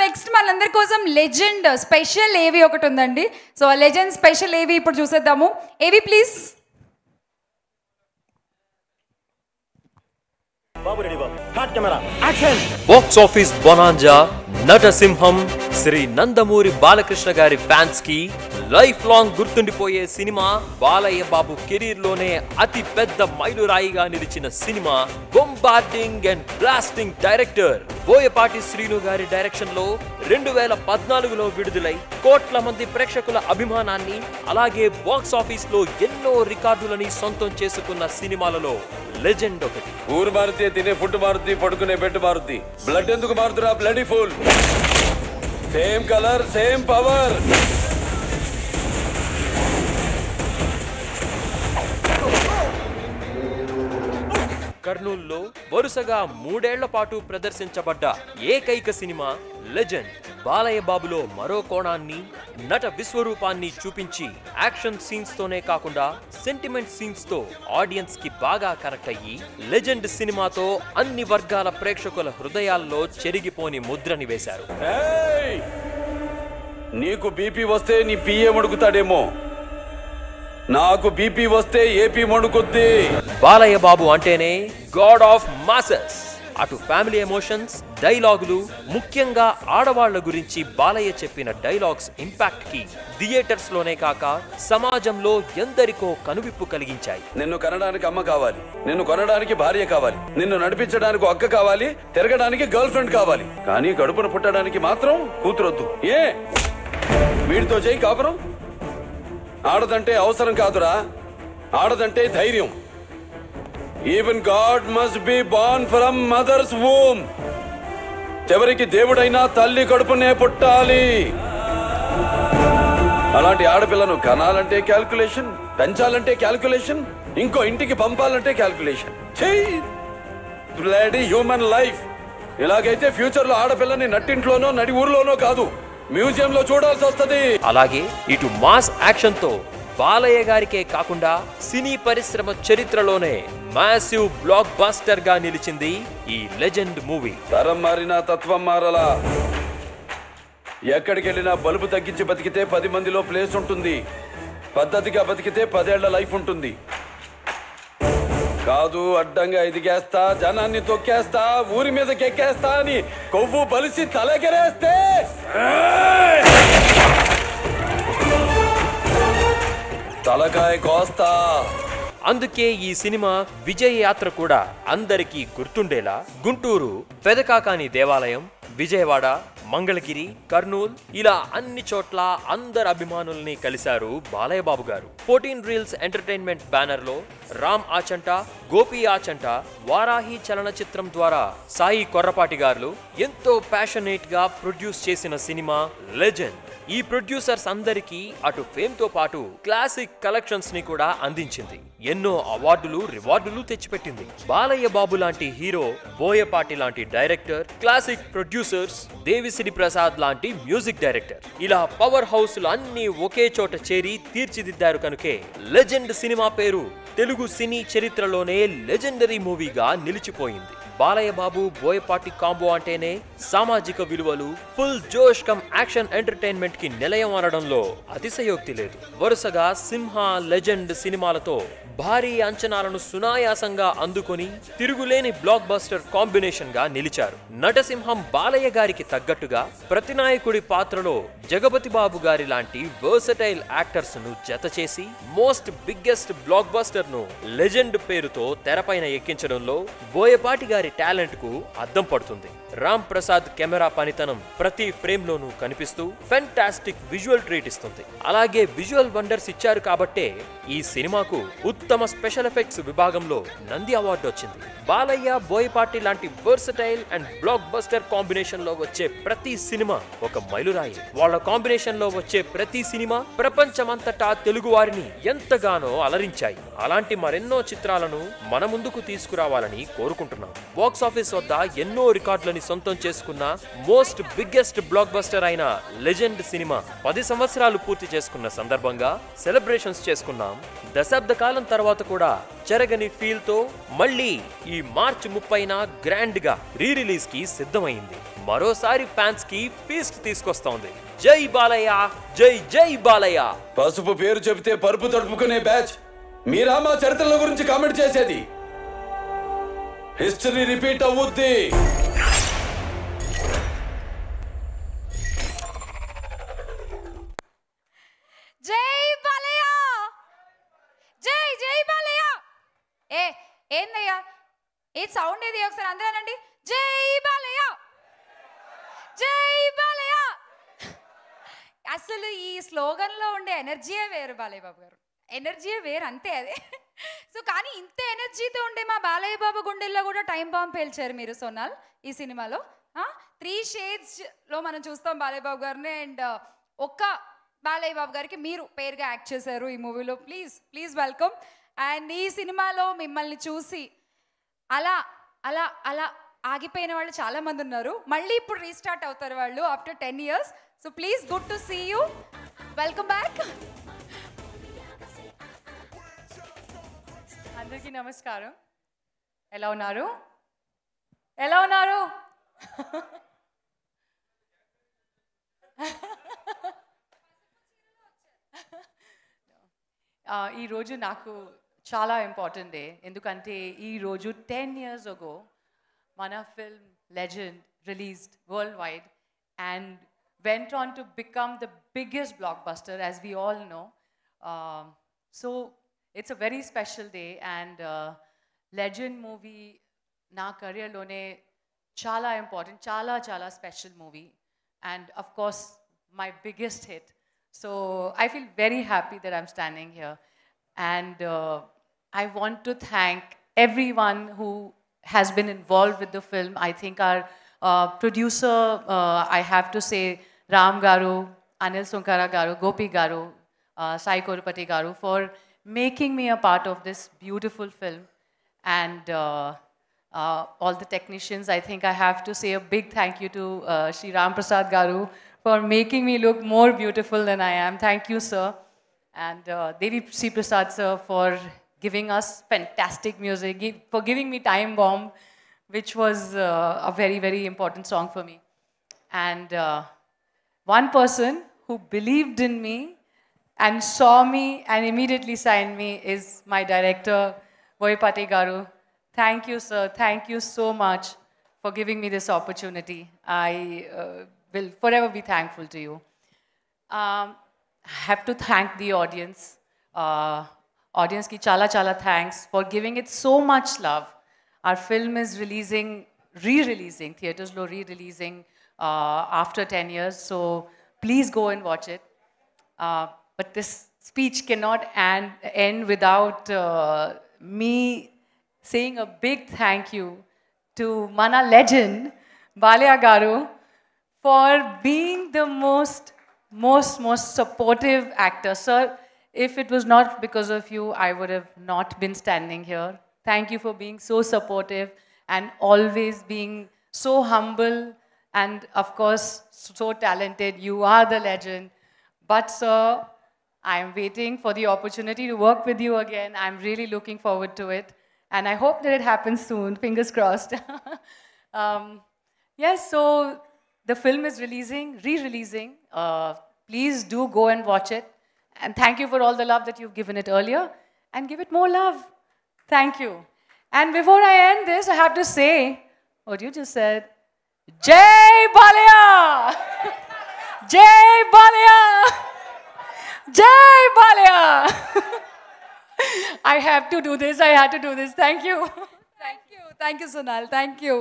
Next మనందరి కోసం legend special ఏవి ఒకటి ఉందండి. సో ఆ లెజెండ్ స్పెషల్ ఏవి ఇప్పుడు చూసేద్దాము. AV please. Box office bonanza నటసింహం శ్రీ నందమూరి బాలకృష్ణ గారి ఫ్యాన్స్ కి లైఫ్ లాంగ్ గుర్తుండిపోయే సినిమా. బాలయ్య బాబు కెరీర్ లోనే అతి పెద్ద మైలురాయిగా నిలిచిన సినిమా. Bombarding and blasting director Boyapati Srinu గారి డైరెక్షన్ లో 2014లో విడుదలై కోట్ల మంది ప్రేక్షకుల అభిమానాన్ని అలాగే బాక్స్ ఆఫీస్ లో ఎన్నో రికార్డులని సొంతం చేసుకున్న సినిమాలలో లెజెండ్ ఒకటి. ఊరు మారుతి, తినే ఫుడ్ మారుతి, పడుకునే బెడ్ మారుతి. బ్లడ్ ఎందుకు మారుతురా? Bloody full. Same colour, same power. కర్నూలులో వరుసగా 3 ఏళ్ల పాటు ప్రదర్శించబడ్డ ఏకైక సినిమా లెజెండ్. బాలయ్య బాబులో మరో కోణాన్ని, నట విశ్వరూపాన్ని చూపించి యాక్షన్ సీన్స్ తోనే కాకుండా సెంటిమెంట్ సీన్స్ తో ఆడియన్స్ కి బాగా కనెక్ట్ అయ్యి లెజెండ్ సినిమాతో అన్ని వర్గాల ప్రేక్షకుల హృదయాల్లో చెరిగిపోని ముద్రని వేశారు. నీకు బీపీ వస్తే నీ పిఏ మడుకుతాడేమో, నాకు బీపీ వస్తే ఏపీ మడుకుద్ది. బాలయ్య బాబు అంటేనే గాడ్ ఆఫ్ మాసెస్. అటు ఫ్యామిలీ ఎమోషన్స్, డైలాగులు, ముఖ్యంగా ఆడవాళ్ల గురించి బాలయ్య చెప్పిన డైలాగ్స్ ఇంపాక్ట్ కి థియేటర్స్ లోనే కాక సమాజంలో ఎందరికో కనువిప్పు కలిగించాయి. నిన్ను కనడానికి అమ్మ కావాలి, నిన్ను కొనడానికి భార్య కావాలి, నిన్ను నడిపించడానికి అక్క కావాలి, తిరగడానికి గర్ల్ ఫ్రెండ్ కావాలి, కానీ కడుపున పుట్టడానికి మాత్రం కూతురొద్దు. ఏ వీడితో చేయి కాపురం? ఆడదంటే అవసరం కాదురా, ఆడదంటే ధైర్యం. Even God must be born from mothers womb. చివరికి దేవుడైనా తల్లి కడుపునే పుట్టాలి. అలాంటి ఆడపిల్లను కనాలంటే క్యాల్కులేషన్, పెంచాలంటే క్యాల్కులేషన్, ఇంకో ఇంటికి పంపాలంటే క్యాల్కులేషన్. Bloody human life. ఇలాగైతే ఫ్యూచర్ లో ఆడపిల్లని నట్టింట్లోనో నడి ఊర్లోనో కాదు, మ్యూజియం లో చూడాల్సి వస్తుంది. అలాగే ఇటు మాస్ యాక్షన్ తో బాలయ్య గారికే కాకుండా సినీ పరిశ్రమ చరిత్రలోనే మాసివ్ బ్లాక్ బస్టర్ గా నిలిచింది ఈ లెజెండ్ మూవీ. తరం మారినా తత్వం మారలా. ఎక్కడికి వెళ్ళినా బలుపు తగ్గించి బతికితే 10 మందిలో ప్లేస్ ఉంటుంది, పద్ధతిగా బతికితే 10 ఏళ్ల లైఫ్ ఉంటుంది. కాదు అడ్డంగా ఎదిగేస్తా, జనాన్ని తొక్కేస్తా, ఊరి మీదకి ఎక్కేస్తా అని కొవ్వు బలిసి తలెగరేస్తే తలకాయ కోస్తా. అందుకే ఈ సినిమా విజయ యాత్ర కూడా అందరికీ గుర్తుండేలా గుంటూరు పెదకాకాని దేవాలయం, విజయవాడ, మంగళగిరి, కర్నూల్ ఇలా అన్ని చోట్ల అందరు అభిమానుల్ని కలిశారు బాలయ్య బాబు గారు. 14 రీల్స్ ఎంటర్టైన్మెంట్ బ్యానర్ లో రామ్ ఆచంట, గోపి ఆచంట, వారాహి చలనచిత్రం ద్వారా సాయి కొర్రపాటి గారు ఎంతో ప్యాషనేట్ గా ప్రొడ్యూస్ చేసిన సినిమా లెజెండ్. ఈ ప్రొడ్యూసర్స్ అందరికీ అటు ఫేమ్ తో పాటు క్లాసిక్ కలెక్షన్స్ ని కూడా అందించింది. ఎన్నో అవార్డులు, రివార్డులు తెచ్చిపెట్టింది. బాలయ్య బాబు లాంటి హీరో, బోయపాటి లాంటి director, classic producers, Devi Sri Prasad లాంటి మ్యూజిక్ డైరెక్టర్, ఇలా పవర్ హౌస్లు అన్ని ఒకే చోట చేరి తీర్చిదిద్దారు కనుకే లెజెండ్ సినిమా పేరు తెలుగు సినీ చరిత్రలోనే లెజెండరీ మూవీగా నిలిచిపోయింది. బాలయ్య బాబు, బోయపాటి కాంబో అంటేనే సామాజిక విలువలు, ఫుల్ జోష్ కమ్ యాక్షన్ ఎంటర్టైన్మెంట్ కి నిలయం అనడంలో అతిశయోక్తి లేదు. వరుసగా సింహ, లెజెండ్ సినిమాలతో భారీ అంచనాలను సునాయాసంగా అందుకొని తిరుగులేని బ్లాక్ బస్టర్ కాంబినేషన్ గా నిలిచారు. నటసింహం బాలయ్య గారికి తగ్గట్టుగా ప్రతినాయకుడి పాత్రలో జగపతి బాబు గారి లాంటి వర్సటైల్ యాక్టర్స్ ను జత చేసి మోస్ట్ బిగ్గెస్ట్ బ్లాక్ బస్టర్ ను లెజెండ్ పేరుతో తెరపైన ఎక్కించడంలో బోయపాటి గారి టాలెంట్ కు అద్దం పడుతుంది. రామ్ ప్రసాద్ కెమెరా పనితనం ప్రతి ఫ్రేమ్ లోనూ కనిపిస్తూ ఫెంటాస్టిక్ విజువల్ ట్రీట్ ఇస్తుంది. అలాగే విజువల్ వండర్స్ ఇచ్చారు కాబట్టే ఈ సినిమాకు ఉత్తమ స్పెషల్ ఎఫెక్ట్స్ విభాగంలో నంది అవార్డు వచ్చింది. బాలయ్య, బోయపాటి లాంటి versatile and block buster combination లో వచ్చే ప్రతి సినిమా ఒక మైలురాయి. వాళ్ళ కాంబినేషన్ లో వచ్చే ప్రతి సినిమా ప్రపంచమంతటా తెలుగు వారిని ఎంతగానో అలరించాయి. అలాంటి మరెన్నో చిత్రాలను మన ముందుకు తీసుకురావాలని కోరుకుంటున్నాం. బాక్స్ ఆఫీస్ వద్ద ఎన్నో రికార్డులని సొంతం చేసుకున్న మోస్ట్ బిగ్గెస్ట్ బ్లాక్ బస్టర్ అయిన లెజెండ్ సినిమా 10 సంవత్సరాలు పూర్తి చేసుకున్న సందర్భంగా సెలబ్రేషన్స్ చేసుకున్నాం. దశాబ్ద కాలం తర్వాత కూడా చెరగని ఫీల్ తో మళ్ళీ ఈ మార్చి 30న గ్రాండ్ గా రీ రిలీజ్ కి సిద్ధమైంది. మరోసారి ఫ్యాన్స్ కి ఫీస్ట్ తీసుకొస్తోంది. జై బాలయ్య, జై జై బాలయ్య. పసుపు పేరు చెబితే పరుపు తడుపుకునే బ్యాచ్ మీరా మా చరిత్రల గురించి కామెంట్ చేసేది? హిస్టరీ రిపీట్ అవుద్ది. జై బాలయ్య, జై జై బాలయ్య. ఏందయ్యా ఏ సౌండ్ ఏది? ఒకసారి అందరూ అనండి, జై బాలయ్య, జై బాలయ్య. అసలు ఈ స్లోగన్లో ఉండే ఎనర్జీయే వేరు బాలయ్య బాబు గారు, ఎనర్జీయే వేరు అంతే అదే. సో కానీ ఇంత ఎనర్జీతో ఉండే మా బాలయ్య బాబు గుండెల్లో కూడా టైం బాంబ్ పేల్చారు మీరు సోనాల్ ఈ సినిమాలో. 3 షేడ్స్లో మనం చూస్తాం బాలయ్య బాబు గారిని. అండ్ ఒక్క బాలయ్య బాబు గారికి మీరు పేరుగా యాక్ట్ చేశారు ఈ మూవీలో. Please please welcome. అండ్ ఈ సినిమాలో మిమ్మల్ని చూసి అలా అలా అలా ఆగిపోయిన వాళ్ళు చాలామంది ఉన్నారు. మళ్ళీ ఇప్పుడు రీస్టార్ట్ అవుతారు వాళ్ళు after 10 years. So please, good to see you, welcome back. అందరికీ నమస్కారం. ఎలా ఉన్నారు? ఎలా ఉన్నారు? ఈరోజు నాకు చాలా ఇంపార్టెంట్ డే. ఎందుకంటే ఈరోజు 10 years ago మన film legend released world wide and went on to become the biggest blockbuster, as we all know. So it's a very special day, and Legend movie na career lone chala important, chala special movie, and of course my biggest hit. So I feel very happy that I'm standing here, and I want to thank everyone who has been involved with the film. I think our producer, I have to say, Ram Garu, Anil Sunkara Garu, Gopi Garu, Sai Korupati Garu, for making me a part of this beautiful film. And all the technicians, I think I have to say a big thank you to Shri Ram Prasad Garu for making me look more beautiful than I am. Thank you, sir. And Devi Sri Prasad, sir, for giving us fantastic music, for giving me Time Bomb, which was a very, very important song for me. And one person who believed in me and saw me and immediately signed me is my director, Voipati Garu. Thank you, sir. Thank you so much for giving me this opportunity. I will forever be thankful to you. I have to thank the audience. Audience ki chala thanks for giving it so much love. Our film is re-releasing, theaters lo re-releasing after 10 years. So please go and watch it. But this speech cannot end without me saying a big thank you to Mana legend, Balia Garu, for being the most supportive actor. Sir, if it was not because of you, I would have not been standing here. Thank you for being so supportive and always being so humble and, of course, so talented. You are the legend. But, sir, I am waiting for the opportunity to work with you again. I'm really looking forward to it. And I hope that it happens soon. Fingers crossed. Yes, so the film is re-releasing. Please do go and watch it. And thank you for all the love that you've given it earlier. And give it more love. Thank you. And before I end this, I have to say what you just said. Jai Balia! Jai Balia! Jai Balia! I have to do this. I had to do this. Thank you. Thank you, Sonal. Thank you.